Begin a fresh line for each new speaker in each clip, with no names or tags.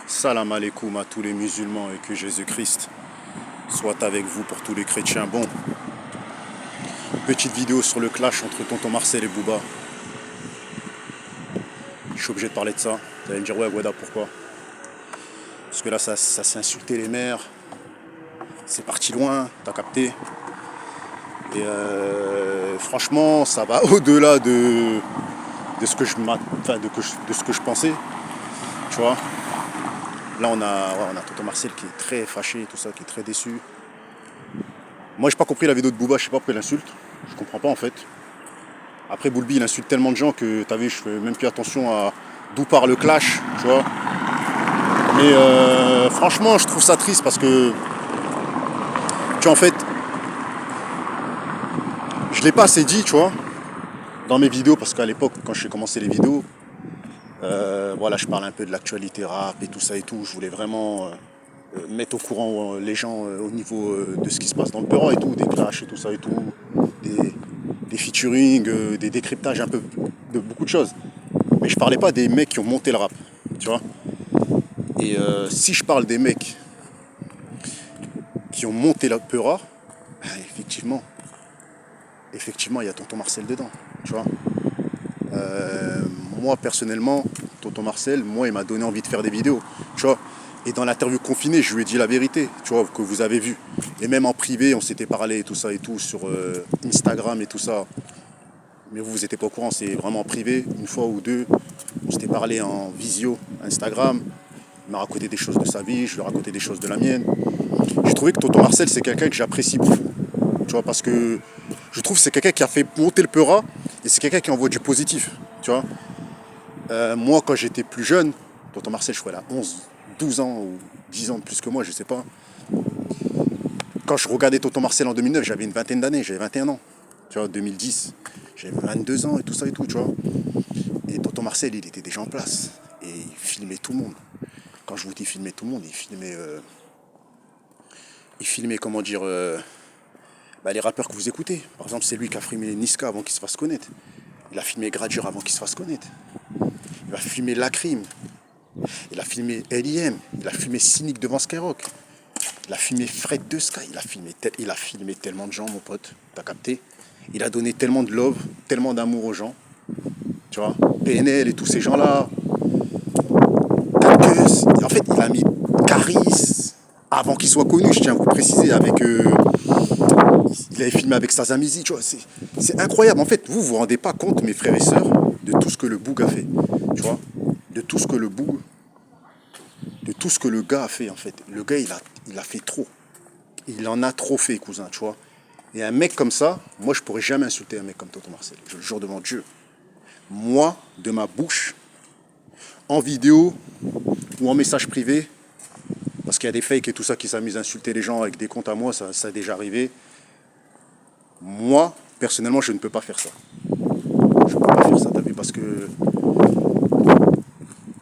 Salam alaikum à tous les musulmans et que Jésus-Christ soit avec vous pour tous les chrétiens. Bon, petite vidéo sur le clash entre tonton Marcel et Booba. Je suis obligé de parler de ça. Vous allez me dire, ouais, Guada, pourquoi? Parce que là, ça s'est insulté les mères. C'est parti loin, t'as capté. Et franchement, ça va au-delà de ce que de ce que je pensais. Tu vois. Là, on a tonton Marcel qui est très fâché, tout ça, qui est très déçu. Moi, j'ai pas compris la vidéo de Booba, je sais pas pourquoi il insulte. Je comprends pas en fait. Après, Boulby, il insulte tellement de gens que t'as vu, je fais même plus attention à d'où part le clash, tu vois. Mais franchement, je trouve ça triste parce que, tu vois, en fait, je l'ai pas assez dit, tu vois, dans mes vidéos, parce qu'à l'époque, quand j'ai commencé les vidéos, voilà, je parle un peu de l'actualité rap et tout ça et tout. Je voulais vraiment mettre au courant les gens au niveau de ce qui se passe dans le Peura et tout, des clashs et tout ça et tout, des featuring, des décryptages un peu de beaucoup de choses. Mais je parlais pas des mecs qui ont monté le rap, tu vois. Et si je parle des mecs qui ont monté le Peura, ben, effectivement, il y a tonton Marcel dedans, tu vois. Moi, personnellement, tonton Marcel, moi, il m'a donné envie de faire des vidéos, tu vois. Et dans l'interview confinée, je lui ai dit la vérité, tu vois, que vous avez vu. Et même en privé, on s'était parlé et tout ça et tout, sur Instagram et tout ça. Mais vous n'étiez pas au courant, c'est vraiment en privé, une fois ou deux. On s'était parlé en visio, Instagram. Il m'a raconté des choses de sa vie, je lui ai raconté des choses de la mienne. J'ai trouvé que tonton Marcel, c'est quelqu'un que j'apprécie beaucoup. Tu vois, parce que je trouve que c'est quelqu'un qui a fait monter le Peura et c'est quelqu'un qui envoie du positif. Tu vois. Moi, quand j'étais plus jeune, tonton Marcel, je crois, il a 11, 12 ans ou 10 ans de plus que moi, je sais pas. Quand je regardais tonton Marcel en 2009, j'avais une vingtaine d'années, j'avais 21 ans. Tu vois, 2010, j'avais 22 ans et tout ça et tout, tu vois. Et tonton Marcel, il était déjà en place. Et il filmait tout le monde. Quand je vous dis filmer tout le monde, il filmait comment dire, les rappeurs que vous écoutez. Par exemple, c'est lui qui a filmé Niska avant qu'il se fasse connaître. Il a filmé Gradure avant qu'il se fasse connaître. Il a filmé Lacrim. Il a filmé L.I.M. Il a filmé Cynic devant Skyrock. Il a filmé Fred de Sky. Il a filmé tellement de gens, mon pote. T'as capté? Il a donné tellement de love, tellement d'amour aux gens. Tu vois? PNL et tous ces gens-là. Calcus. En fait, il a mis Caris avant qu'il soit connu, je tiens à vous préciser, il avait filmé avec Sazamizi, tu vois, c'est incroyable. En fait, vous vous rendez pas compte, mes frères et sœurs, de tout ce que le Boug a fait, tu vois, de tout ce que le Boug, de tout ce que le gars a fait, en fait. Le gars, il a fait trop. Il en a trop fait, cousin, tu vois. Et un mec comme ça, moi, je pourrais jamais insulter un mec comme tonton Marcel. Je le jure devant Dieu. Moi, de ma bouche, en vidéo ou en message privé, parce qu'il y a des fakes et tout ça qui s'amusent à insulter les gens avec des comptes à moi, ça a déjà arrivé. Moi, personnellement, je ne peux pas faire ça. Je ne peux pas faire ça, t'as vu, parce que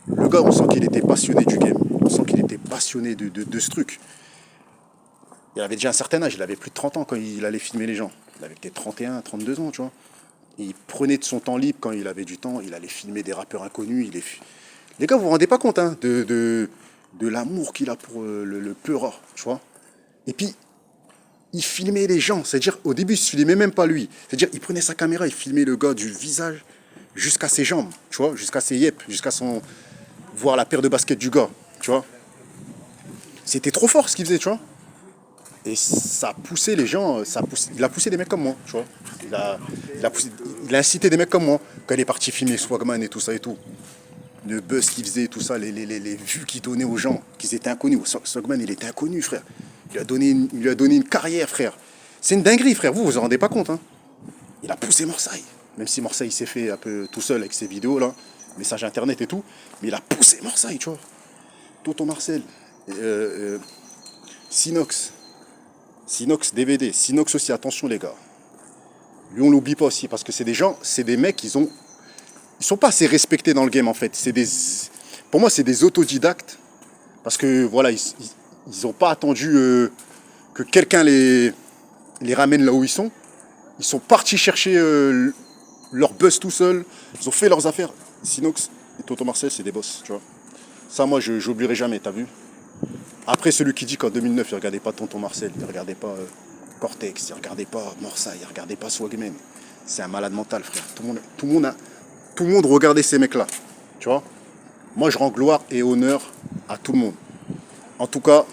le gars, on sent qu'il était passionné du game. On sent qu'il était passionné de ce truc. Il avait déjà un certain âge, il avait plus de 30 ans quand il allait filmer les gens. Il avait peut-être 31, 32 ans, tu vois. Et il prenait de son temps libre quand il avait du temps, il allait filmer des rappeurs inconnus. Les gars, vous vous rendez pas compte hein, de l'amour qu'il a pour le Peura, tu vois. Et puis, il filmait les gens. C'est-à-dire, au début, il ne filmait même pas lui. C'est-à-dire, il prenait sa caméra, il filmait le gars du visage jusqu'à ses jambes, tu vois, jusqu'à ses yep, jusqu'à son. Voir la paire de baskets du gars, tu vois. C'était trop fort ce qu'il faisait, tu vois. Et ça a poussé les gens, il a poussé des mecs comme moi, tu vois. Il a incité des mecs comme moi, quand il est parti filmer Swagman et tout ça et tout. Le buzz qu'il faisait, tout ça, les vues qu'il donnait aux gens, qu'ils étaient inconnus. Swagman, il était inconnu, frère. Il lui a donné une carrière, frère. C'est une dinguerie, frère. Vous vous en rendez pas compte, hein. Il a poussé Marseille. Même si Marseille s'est fait un peu tout seul avec ses vidéos, là, messages internet et tout. Mais il a poussé Marseille, tu vois. Tonton Marcel. Sinox. Sinox DVD. Sinox aussi, attention, les gars. Lui, on l'oublie pas aussi, parce que c'est des gens, c'est des mecs, ils sont pas assez respectés dans le game, en fait. Pour moi, c'est des autodidactes. Parce que, voilà, ils ont pas attendu que quelqu'un les ramène là où ils sont. Ils sont partis chercher leur buzz tout seuls. Ils ont fait leurs affaires. Sinox et Tonton Marcel, c'est des boss, tu vois. Ça, moi, je j'oublierai jamais, t'as vu? Après, celui qui dit qu'en 2009, il regardait pas Tonton Marcel, il regardait pas Cortex, il regardait pas Morsa, il regardait pas Swagman. C'est un malade mental, frère. Tout le monde regardait ces mecs-là. Tu vois? Moi, je rends gloire et honneur à tout le monde. En tout cas,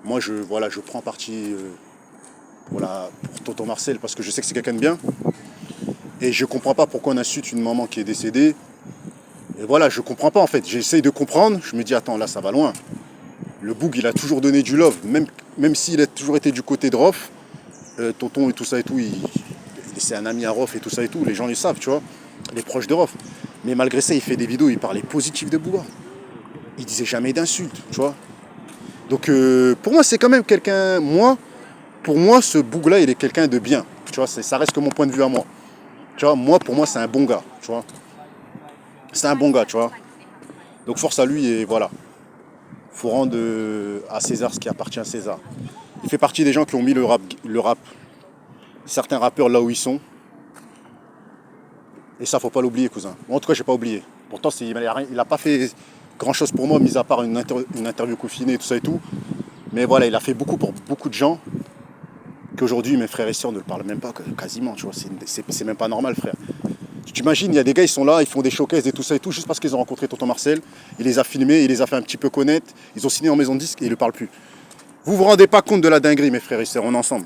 moi, voilà, je prends parti pour Tonton Marcel parce que je sais que c'est quelqu'un de bien. Et je comprends pas pourquoi on insulte une maman qui est décédée. Et voilà, je comprends pas en fait. J'essaye de comprendre. Je me dis, attends, là, ça va loin. Le Boug, il a toujours donné du love. Même s'il a toujours été du côté de Rof, Tonton et tout ça et tout, c'est un ami à Rof et tout ça et tout. Les gens le savent, tu vois. Les proches de Rof. Mais malgré ça, il fait des vidéos, il parlait positif de Booba. Il disait jamais d'insultes, tu vois. Donc pour moi, c'est quand même quelqu'un. Pour moi, ce Boug-là, il est quelqu'un de bien. Tu vois, ça reste que mon point de vue à moi. Tu vois, pour moi, c'est un bon gars, tu vois. C'est un bon gars, tu vois. Donc force à lui et voilà. Faut rendre à César ce qui appartient à César. Il fait partie des gens qui ont mis le rap, certains rappeurs là où ils sont. Et ça, faut pas l'oublier, cousin. Moi, en tout cas, j'ai pas oublié. Pourtant, il a pas fait grand chose pour moi, mis à part une interview confinée, tout ça et tout. Mais voilà, il a fait beaucoup pour beaucoup de gens qu'aujourd'hui, mes frères et sœurs ne le parlent même pas, quasiment, tu vois. C'est même pas normal, frère. Tu t'imagines, il y a des gars, ils sont là, ils font des showcases et tout ça et tout, juste parce qu'ils ont rencontré Tonton Marcel. Il les a filmés, il les a fait un petit peu connaître. Ils ont signé en maison de disque et ils ne le parlent plus. Vous vous rendez pas compte de la dinguerie, mes frères et sœurs, on est ensemble.